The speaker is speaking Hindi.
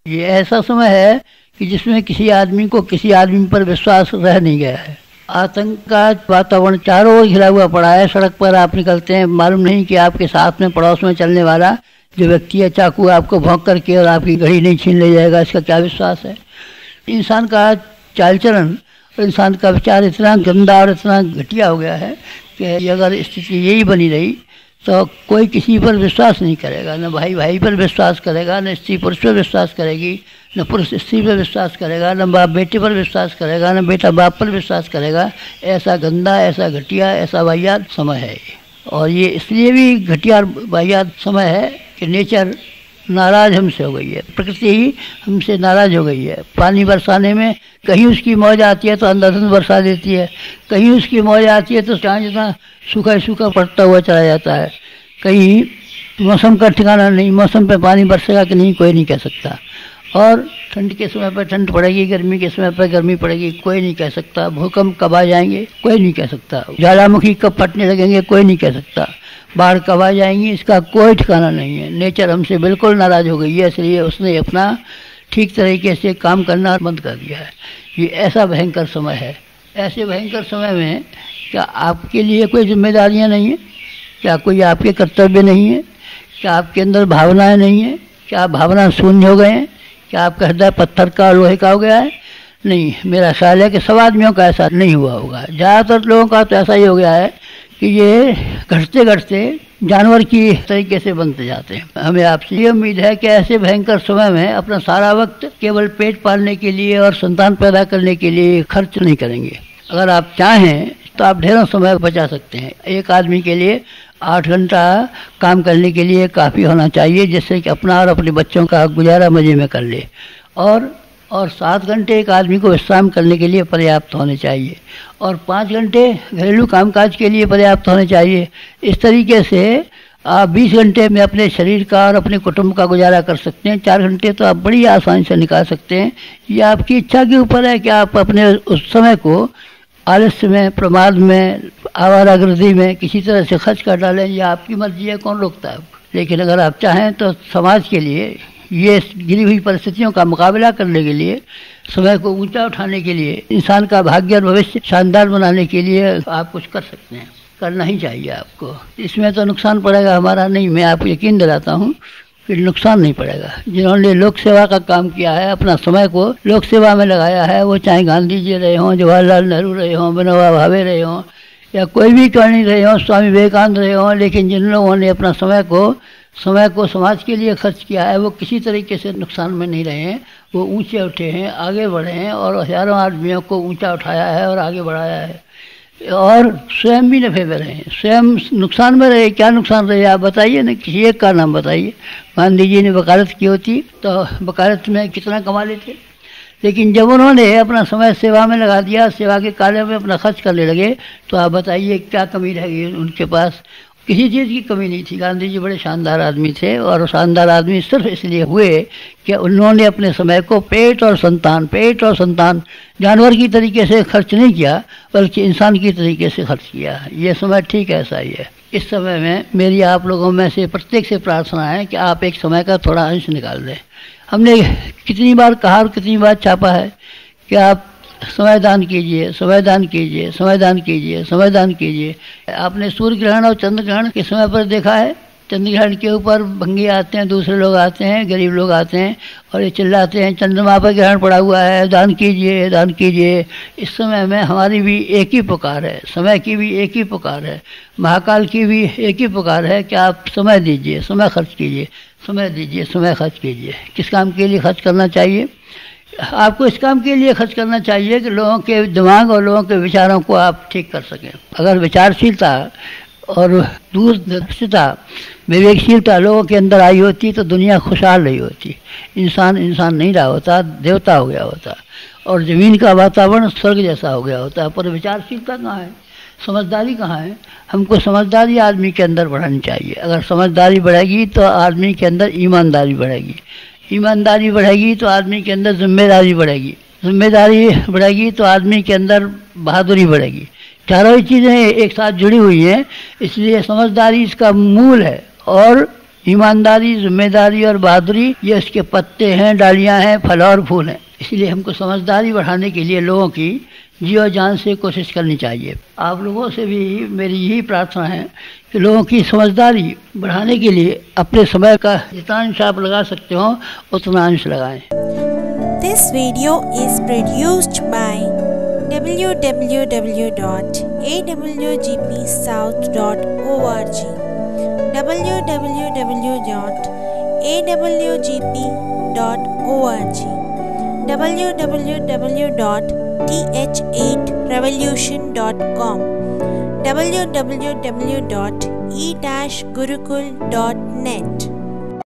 ये ऐसा समय है कि जिसमें किसी आदमी को किसी आदमी पर विश्वास रह नहीं गया है। आतंक का वातावरण चारों ओर घिरा हुआ पड़ा है। सड़क पर आप निकलते हैं, मालूम नहीं कि आपके साथ में पड़ोस में चलने वाला जो व्यक्ति है चाकू आपको भौंक करके और आपकी घड़ी नहीं छीन ले जाएगा, इसका क्या विश्वास है। इंसान का चाल चलन और इंसान का विचार इतना गंदा और इतना घटिया हो गया है कि अगर स्थिति यही बनी रही तो कोई किसी पर विश्वास नहीं करेगा, न भाई भाई पर विश्वास करेगा, न स्त्री पुरुष पर विश्वास करेगी, न पुरुष स्त्री पर विश्वास करेगा, न बाप बेटे पर विश्वास करेगा, न बेटा बाप पर विश्वास करेगा। ऐसा गंदा, ऐसा घटिया, ऐसा वाहियात समय है। और ये इसलिए भी घटिया वाहियात समय है कि नेचर नाराज़ हमसे हो गई है, प्रकृति ही हमसे नाराज़ हो गई है। पानी बरसाने में कहीं उसकी मौज आती है तो अंधाधुंध बरसा देती है, कहीं उसकी मौज आती है तो चाँद जितना सूखा सूखा पड़ता हुआ चला जाता है। कहीं मौसम का ठिकाना नहीं, मौसम पे पानी बरसेगा कि नहीं कोई नहीं कह सकता। और ठंड के समय पर ठंड पड़ेगी, गर्मी के समय पर गर्मी पड़ेगी, कोई नहीं कह सकता। भूकंप कब आ जाएंगे कोई नहीं कह सकता। ज्वालामुखी कब फटने लगेंगे कोई नहीं कह सकता। बाढ़ कब आ जाएंगी इसका कोई ठिकाना नहीं है। नेचर हमसे बिल्कुल नाराज़ हो गई है, इसलिए उसने अपना ठीक तरीके से काम करना बंद कर दिया है। ये ऐसा भयंकर समय है। ऐसे भयंकर समय में क्या आपके लिए कोई जिम्मेदारियां नहीं है? क्या कोई आपके कर्तव्य नहीं है? क्या आपके अंदर भावनाएं नहीं है? क्या आप भावना शून्य हो गए हैं? क्या आपका हृदय पत्थर का लोहे का हो गया है? नहीं, मेरा ख्याल है कि सब आदमियों का ऐसा नहीं हुआ होगा। ज़्यादातर लोगों का तो ऐसा ही हो गया है कि ये घटते घटते जानवर की तरीके से बनते जाते हैं। हमें आपसे ये उम्मीद है कि ऐसे भयंकर समय में अपना सारा वक्त केवल पेट पालने के लिए और संतान पैदा करने के लिए खर्च नहीं करेंगे। अगर आप चाहें तो आप ढेरों समय बचा सकते हैं। एक आदमी के लिए 8 घंटा काम करने के लिए काफ़ी होना चाहिए, जिससे कि अपना और अपने बच्चों का गुजारा मज़े में कर ले। और 7 घंटे एक आदमी को विश्राम करने के लिए पर्याप्त होने चाहिए, और 5 घंटे घरेलू कामकाज के लिए पर्याप्त होने चाहिए। इस तरीके से आप 20 घंटे में अपने शरीर का और अपने कुटुंब का गुजारा कर सकते हैं। 4 घंटे तो आप बड़ी आसानी से निकाल सकते हैं। ये आपकी इच्छा के ऊपर है कि आप अपने उस समय को आलस्य में, प्रमाद में, आवारागर्दी में किसी तरह से खर्च कर डालें। ये आपकी मर्जी है, कौन रोकता है आपको। लेकिन अगर आप चाहें तो समाज के लिए, ये गिरी हुई परिस्थितियों का मुकाबला करने के लिए, समय को ऊंचा उठाने के लिए, इंसान का भाग्य और भविष्य शानदार बनाने के लिए आप कुछ कर सकते हैं, करना ही चाहिए आपको। इसमें तो नुकसान पड़ेगा हमारा नहीं, मैं आपको यकीन दिलाता हूँ कि नुकसान नहीं पड़ेगा। जिन्होंने लोक सेवा का काम किया है, अपना समय को लोक सेवा में लगाया है, वो चाहे गांधी जी रहे हों, जवाहरलाल नेहरू रहे हों, विनोबा भावे रहे हों, या कोई भी क्यों रहे हों, स्वामी विवेकानंद रहे हों, लेकिन जिन लोगों ने अपना समय को समाज के लिए खर्च किया है, वो किसी तरीके से नुकसान में नहीं रहे हैं। वो ऊंचे उठे हैं, आगे बढ़े हैं, और हज़ारों आदमियों को ऊंचा उठाया है और आगे बढ़ाया है, और स्वयं भी नफे में रहे, स्वयं नुकसान में रहे। क्या नुकसान रहे आप बताइए ना, किसी एक का नाम बताइए। गांधी जी ने वकालत की होती तो वकालत में कितना कमा लेते, लेकिन जब उन्होंने अपना समय सेवा में लगा दिया, सेवा के कार्य में अपना खर्च करने लगे, तो आप बताइए क्या कमी रह गई उनके पास। किसी चीज़ की कमी नहीं थी। गांधी जी बड़े शानदार आदमी थे, और शानदार आदमी सिर्फ इसलिए हुए कि उन्होंने अपने समय को पेट और संतान जानवर की तरीके से खर्च नहीं किया, बल्कि इंसान की तरीके से खर्च किया। ये समय ठीक ऐसा ही है। इस समय में मेरी आप लोगों में से प्रत्येक से प्रार्थना है कि आप एक समय का थोड़ा अंश निकाल दें। हमने कितनी बार कहा और कितनी बार छापा है कि आप समय दान कीजिए, समय दान कीजिए, समय दान कीजिए, समय दान कीजिए। आपने सूर्य ग्रहण और चंद्र ग्रहण के समय पर देखा है? चंद्र ग्रहण के ऊपर भंगी आते हैं, दूसरे लोग आते हैं, गरीब लोग आते हैं, और ये चिल्लाते हैं चंद्रमा पर ग्रहण पड़ा हुआ है, दान कीजिए, दान कीजिए। इस समय में हमारी भी एक ही पुकार है, समय की भी एक ही पुकार है, महाकाल की भी एक ही पुकार है कि आप समय दीजिए, समय खर्च कीजिए, समय दीजिए, समय खर्च कीजिए। किस काम के लिए खर्च करना चाहिए? आपको इस काम के लिए खर्च करना चाहिए कि लोगों के दिमाग और लोगों के विचारों को आप ठीक कर सकें। अगर विचारशीलता और दूरदर्शिता, विवेकशीलता लोगों के अंदर आई होती तो दुनिया खुशहाल रही होती। इंसान नहीं रहा होता, देवता हो गया होता, और ज़मीन का वातावरण स्वर्ग जैसा हो गया होता। पर विचारशीलता कहाँ है, समझदारी कहाँ है? हमको समझदारी आदमी के अंदर बढ़ानी चाहिए। अगर समझदारी बढ़ेगी तो आदमी के अंदर ईमानदारी बढ़ेगी, ईमानदारी बढ़ेगी तो आदमी के अंदर जिम्मेदारी बढ़ेगी, जिम्मेदारी बढ़ेगी तो आदमी के अंदर बहादुरी बढ़ेगी। चारों ही चीज़ें एक साथ जुड़ी हुई हैं, इसलिए समझदारी इसका मूल है। और ईमानदारी, जिम्मेदारी और बहादुरी ये इसके पत्ते हैं, डालियां हैं, फल और फूल हैं। इसलिए हमको समझदारी बढ़ाने के लिए लोगों की जी और जान से कोशिश करनी चाहिए। आप लोगों से भी मेरी यही प्रार्थना है कि लोगों की समझदारी बढ़ाने के लिए अपने समय का जितना अंश आप लगा सकते हो उतना अंश लगाएं। This video is produced by www.awgpsouth.org www.awgp.org www.th8revolution.com www.e-gurukul.net